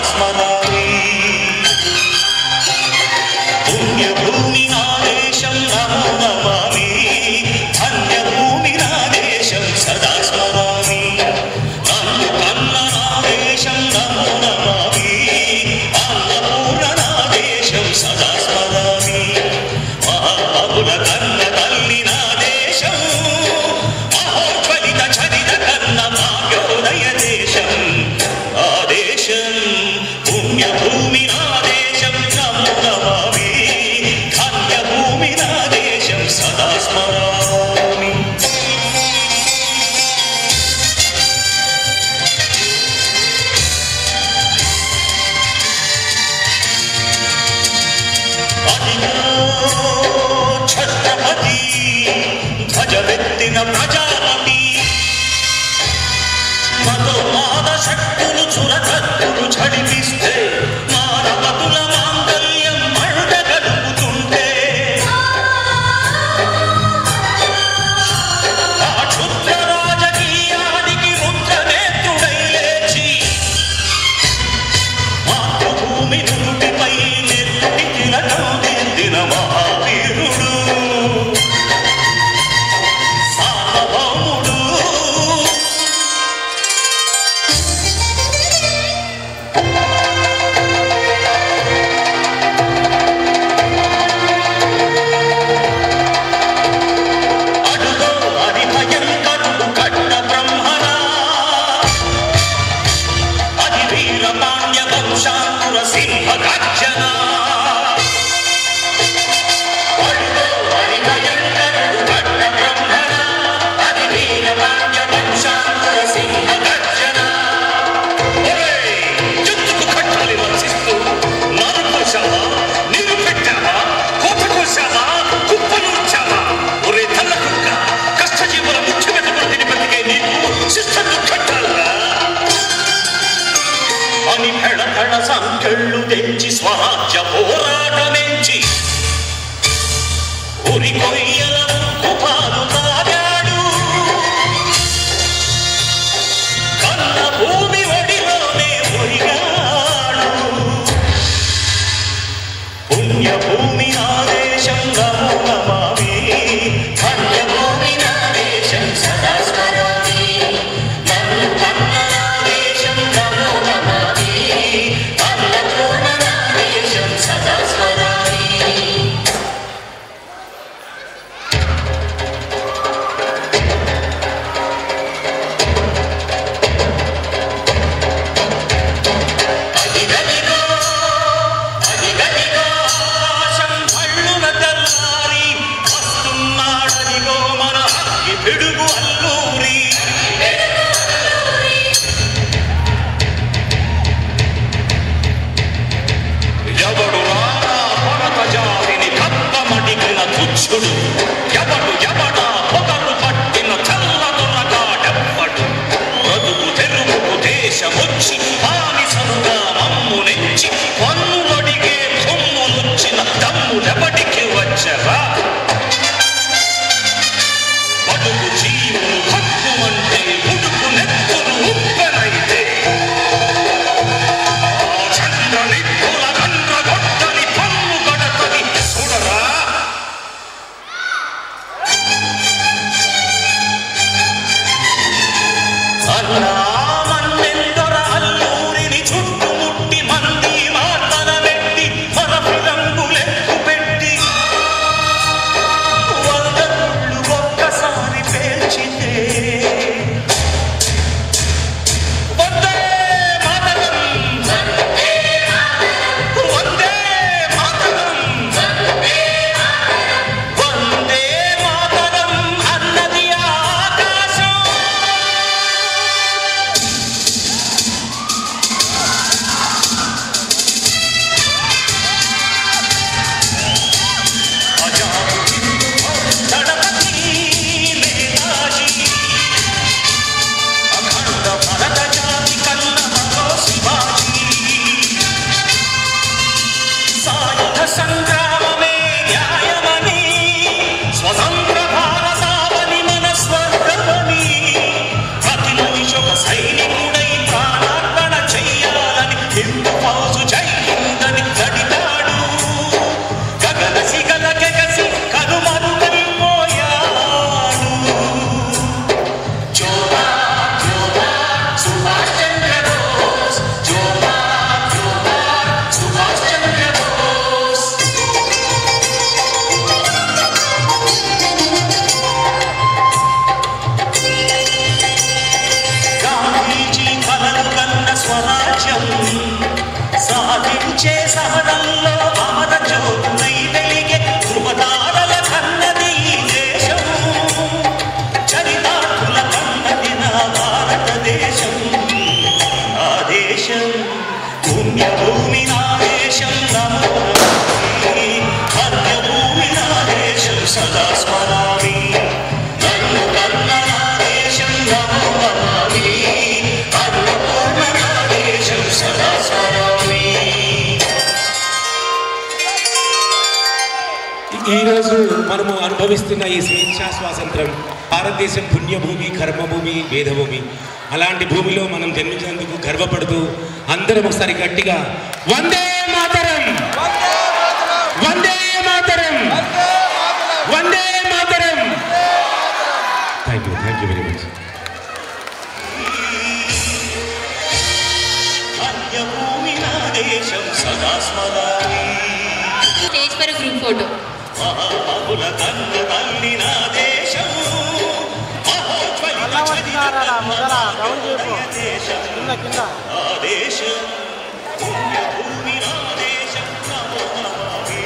స్మరామి పుణ్యభూమి నా దేశం నమో నమామి ధన్యభూమి నా దేశం సదా స్మరామి నన్ను కన్న నా దేశం నమో నమామి అన్నపూర్ణ నా దేశం సదా స్మరామి మహాబుల కన్న తల్లి నా దేశం మహోజ్వలిత చరిత కన్న భాగ్యోదయ దేశం ఆ దేశం పుణ్యభూమి నా దేశం నమో నమామి ధన్యభూమి నా దేశం సదా స్మరామి ఛత్రపతి ధ్వజమెత్తిన ప్రజాపతి మతోన్మాద శక్తులు చురకత్తులు ఝడిపిస్తే మానవతుల మాంగల్యం మంటగలుగుతుంటే ఆ క్షుద్ర రాజకీయానికి రుద్రనేత్రుడై లేచి మాతృభూమి నుడిపై నెత్తి తిలకం దిద్దిన మహావీరుడు సార్వభౌముడు అడుగో హరి భయంకరుడు కట్ట బ్రహ్మణ అది వీర పాండ్య వంశాంకుర సింహ గర్జన అడుగో హరి భయంకరుడు కట్ట బ్రహ్మణ అది వీర పాండ్య వంశాంకుర సింహ గర్జన చుట్టుకు కట్టాలి వర్షిస్తూ నరుకోశావా నీరు పెట్టావా కోత కోశావా కుప్పలు ఉంచావా ఒరే తల్ల కుక్క కష్టజీవుల ముఖ్య మెతుకులు తిని బతికే నీకు శిస్తలు కట్టాలా అని పెడతడ సంకెళ్ళు తెంచి స్వరాజ్య పోరాటమెంచి ఉరి కొయ్యల ఉపాలు తాగాడు కన్న భూమి ఒడిలోనే ఒరిగాడు పుణ్యభూమి నా దేశం నమో నమామి ధన్యభూమి నా దేశం సదా స్మరామి నన్ను కన్న నా దేశం నమో నమామి అన్నపూర్ణ నా దేశం సదా స్మరామి పంచే సమరంలో అమర జ్యోతులై వెలిగే ధృవతారల కన్నది ఈ దేశం చరితార్థుల కన్నది నా భారతదేశం నా దేశం పుణ్యభూమి నా దేశం నమో నమామి భాగ్యభూమి నా దేశం సదా స్మరామి నన్ను కన్న నా దేశం నమో నమామి అన్నపూర్ణ నా దేశం సదా స్మరామి. ఈరోజు మనము అనుభవిస్తున్న ఈ స్వేచ్ఛా స్వాతంత్రం భారతదేశం పుణ్యభూమి కర్మభూమి వేదభూమి అలాంటి భూమిలో మనం జన్మించినందుకు గర్వపడుతూ అందరం ఒకసారి గట్టిగా వందే మాతరం వందే మాతరం వందే మాతరం. Thank you very much. భాగ్యభూమి నా దేశం సదా స్మరామి. స్టేజ్ पर ग्रुप फोटो మహాబాబుల కన్న తల్లి నా దేశం మహోజ్వలిత దేశం నా దేశం పుణ్యభూమి నా దేశం నమో నమామి.